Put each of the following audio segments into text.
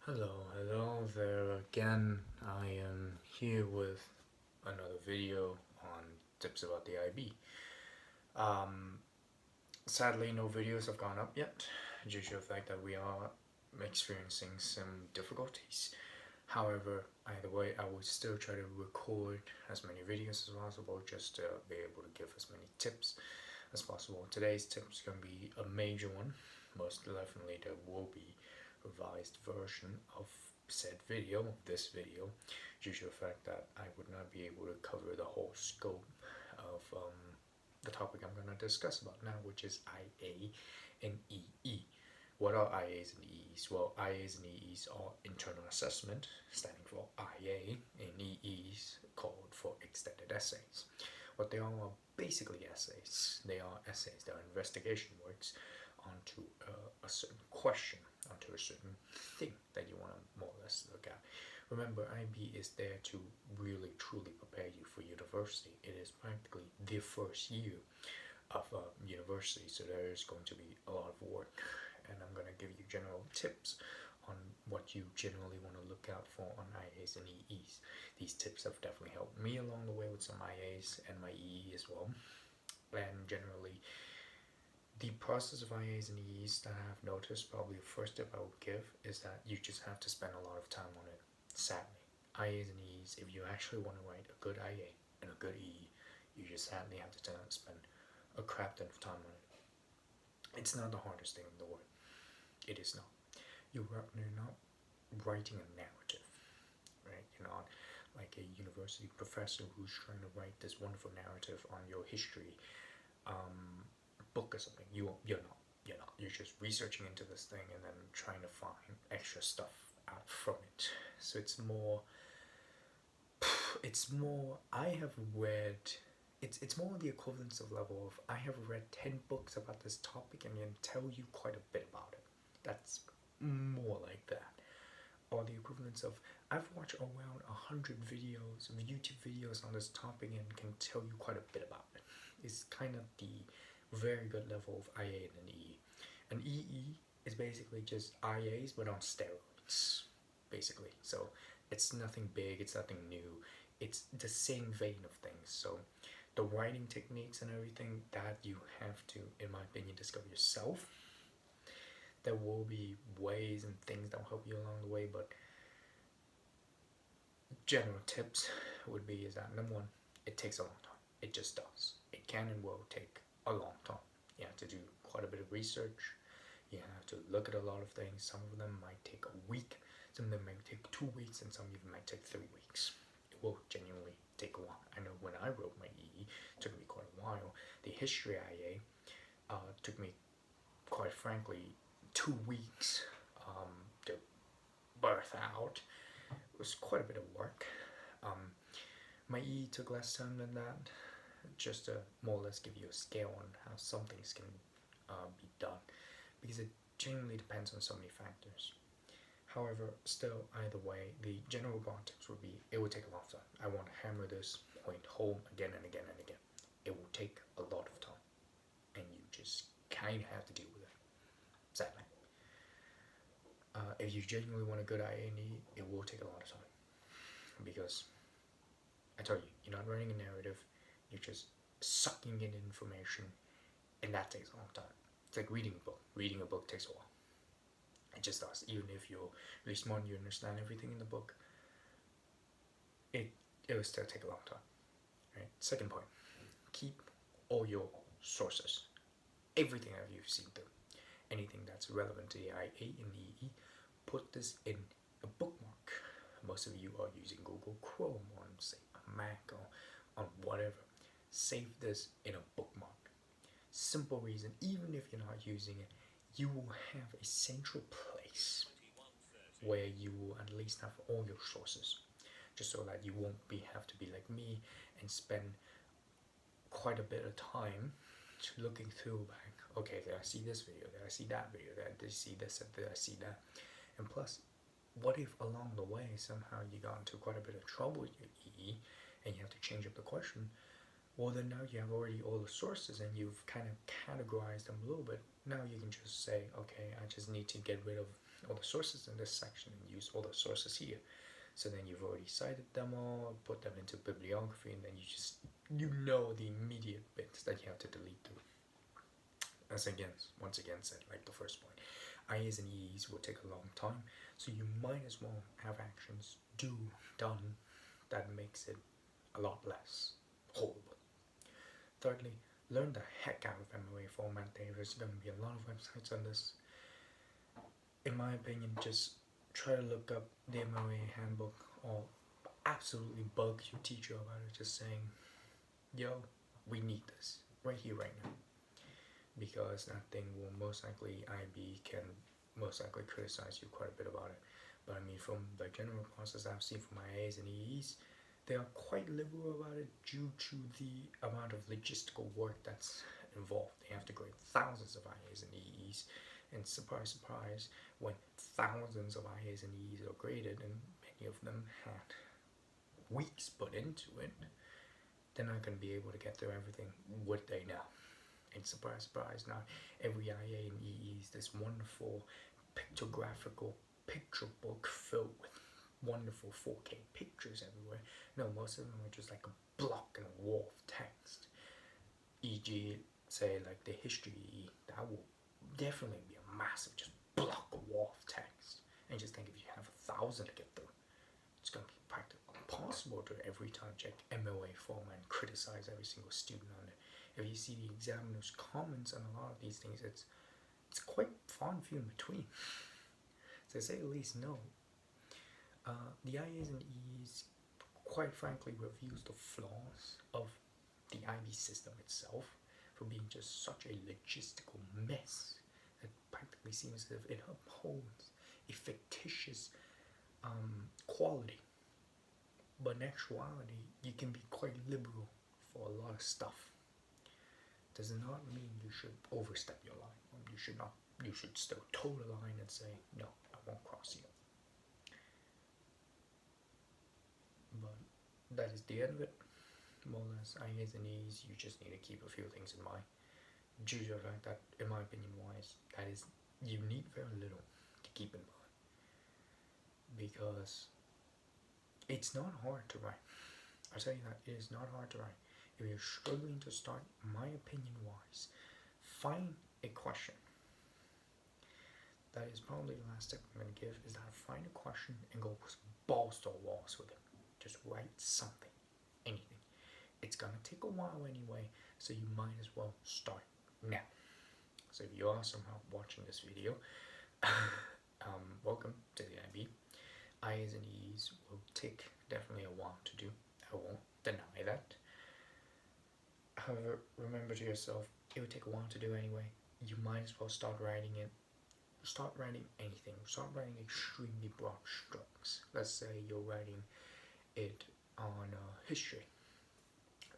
Hello there again. I am here with another video on tips about the IB. Um, Sadly, no videos have gone up yet due to the fact that we are experiencing some difficulties. However, either way, I would still try to record as many videos as possible just to be able to give as many tips as possible. Today's tip is going to be a major one. Most definitely, there will be a revised version of said video, this video, due to the fact that I would not be able to cover the whole scope of the topic I'm going to discuss about now, which is IA and EE. What are IAs and EEs? Well, IAs and EEs are internal assessment, standing for IA, and EEs called for extended essays. What they are basically essays. They are essays, they are investigation works onto a certain question, onto a certain thing that you want to more or less look at. Remember, IB is there to really truly prepare you for university. It is practically the first year of university, so there is going to be a lot of work, and I'm going to give you general tips on what you generally want to look out for on IAs and EEs. These tips have definitely helped me along the way with some IAs and my EE as well. And generally, the process of IAs and EEs that I have noticed, probably the first tip I would give is that you just have to spend a lot of time on it. Sadly, IAs and EEs, if you actually want to write a good IA and a good EE, you just sadly have to spend a crap ton of time on it. It's not the hardest thing in the world. It is not. You're not writing a narrative, right? You're not like a university professor who's trying to write this wonderful narrative on your history book or something. You're not. You're not. You're just researching into this thing and then trying to find extra stuff out from it. So it's more. I have read. It's more the equivalence of level of I have read 10 books about this topic and can tell you quite a bit about it. That's more like that. Or the equivalence of I've watched around 100 videos, YouTube videos on this topic and can tell you quite a bit about it. It's kind of the very good level of IA and EE. And EE is basically just IAs but on steroids, basically. So it's nothing big, it's nothing new. It's the same vein of things. So the writing techniques and everything that you have to, in my opinion, discover yourself. There will be ways and things that will help you along the way, but general tips would be is that number one, it takes a long time. It just does. It can and will take a long time. You have to do quite a bit of research. You have to look at a lot of things. Some of them might take a week, some of them might take 2 weeks, and some of them might take 3 weeks. It will genuinely take a while. I know when I wrote my EE, it took me quite a while. The history IA took me, quite frankly, 2 weeks to birth out. It was quite a bit of work. My EE took less time than that, just to more or less give you a scale on how some things can be done, because it genuinely depends on so many factors. However, still, either way, the general broad tips would be it will take a lot of time. I want to hammer this point home again and again and again. It will take a lot of time, and you just kind of have to deal with it, sadly. If you genuinely want a good INE, it will take a lot of time, because I tell you, you're not writing a narrative, you're just sucking in information, and that takes a long time. It's like reading a book. Reading a book takes a while. It just does. Even if you're really smart and you understand everything in the book, it will still take a long time. Right? Second point, keep all your sources. Everything that you've seen through. Anything that's relevant to the IA and the EE, put this in a bookmark. Most of you are using Google Chrome on, say, a Mac or on whatever. Save this in a bookmark. Simple reason, even if you're not using it, you will have a central place where you will at least have all your sources, just so that you won't have to be like me and spend quite a bit of time looking through back. Okay, did I see this video? Did I see that video? Did I see this? Did I see that? And plus, what if along the way somehow you got into quite a bit of trouble with your EE and you have to change up the question? Well, then now you have already all the sources and you've kind of categorized them a little bit. Now you can just say, okay, I just need to get rid of all the sources in this section and use all the sources here. So then you've already cited them all, put them into bibliography, and then you know the immediate bits that you have to delete through. As once again said, like the first point, IAs and EEs will take a long time, so you might as well have actions done that makes it a lot less horrible. Thirdly, learn the heck out of MOA format. There's going to be a lot of websites on this. In my opinion, just try to look up the MOA handbook or absolutely bug your teacher about it, just saying, yo, we need this right here, right now. Because that thing will most likely, IB can most likely criticize you quite a bit about it. But I mean, from the general process I've seen from IAs and EEs, they are quite liberal about it due to the amount of logistical work that's involved. They have to grade thousands of IAs and EEs, and surprise, surprise, when thousands of IAs and EEs are graded, and many of them had weeks put into it, they're not going to be able to get through everything, would they now? And surprise, surprise, not every IA and EE is this wonderful pictographical picture book filled with wonderful 4K pictures everywhere. No, most of them are just like a block and a wall of text. E.g., say like the history EE, that will definitely be a massive just block of wall of text. And just think if you have 1,000 to get through, it's going to be practically impossible to every time check MOA format and criticize every single student on it. If you see the examiner's comments on a lot of these things, it's quite far and few in between. To say the least, no. The IAs and EEs, quite frankly, reveals the flaws of the IB system itself for being just such a logistical mess that practically seems as if it upholds a fictitious quality. But in actuality, you can be quite liberal for a lot of stuff. Does not mean you should overstep your line. You should not. You should still toe the line and say, no, I won't cross you. But that is the end of it. More or less, IAs and EEs, you just need to keep a few things in mind. Due to the fact that, in my opinion wise, that is, you need very little to keep in mind. Because it's not hard to write. I'll tell you that, it is not hard to write. If you're struggling to start, my opinion wise, find a question. That is probably the last tip I'm going to give, is that find a question and go balls to the walls with it. Just write something, anything. It's going to take a while anyway, so you might as well start now. So if you are somehow watching this video, welcome to the IB. IAs and EEs will take definitely a while to do. I won't deny that. However, remember to yourself, it would take a while to do anyway. You might as well start writing it. Start writing anything. Start writing extremely broad strokes. Let's say you're writing it on history.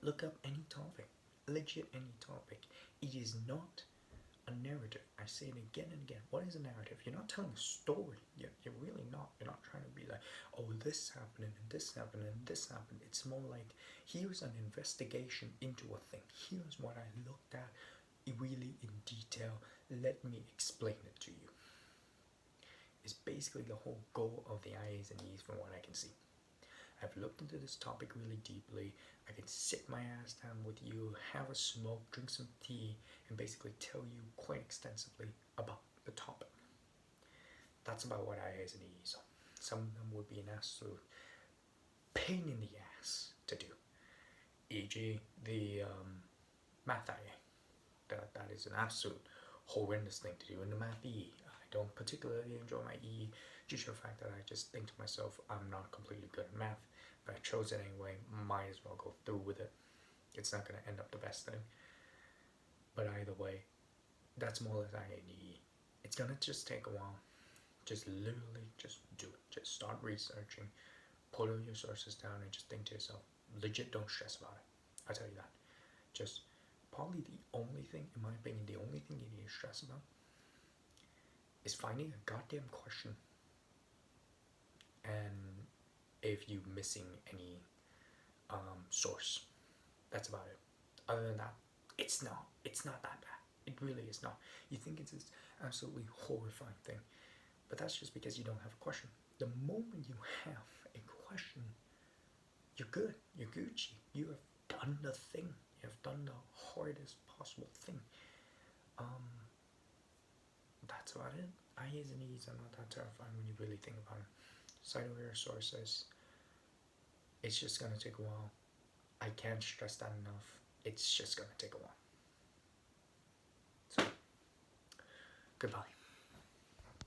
Look up any topic. Legit any topic. It is not a narrative. I say it again and again. What is a narrative? You're not telling a story. You're really not. You're not trying to be like, oh, this happened and this happened and this happened. It's more like, here's an investigation into a thing. Here's what I looked at really in detail. Let me explain it to you. It's basically the whole goal of the IAs and EEs from what I can see. I've looked into this topic really deeply. I can sit my ass down with you, have a smoke, drink some tea, and basically tell you quite extensively about the topic. That's about what IAs and EEs are. Some of them would be an absolute pain in the ass to do. E.g. the math IA. That is an absolute horrendous thing to do. In the math EE, I don't particularly enjoy my EE due to the fact that I just think to myself, I'm not completely good at math, but I chose it anyway, might as well go through with it. It's not going to end up the best thing. But either way, that's more or less IA and EE. It's going to just take a while. Just literally just do it. Just start researching, put all your sources down, and just think to yourself, legit don't stress about it. I'll tell you that. Just probably the only thing, in my opinion, the only thing you need to stress about is finding a goddamn question. And if you're missing any source, that's about it. Other than that, it's not that bad. It really is not. You think it's this absolutely horrifying thing, but that's just because you don't have a question. The moment you have a question, you're good. You're Gucci. You have done the thing. You have done the hardest possible thing. That's about it. IAs and EEs are not that terrifying when you really think about it. Site aware sources. It's just gonna take a while. I can't stress that enough. It's just gonna take a while. So, goodbye.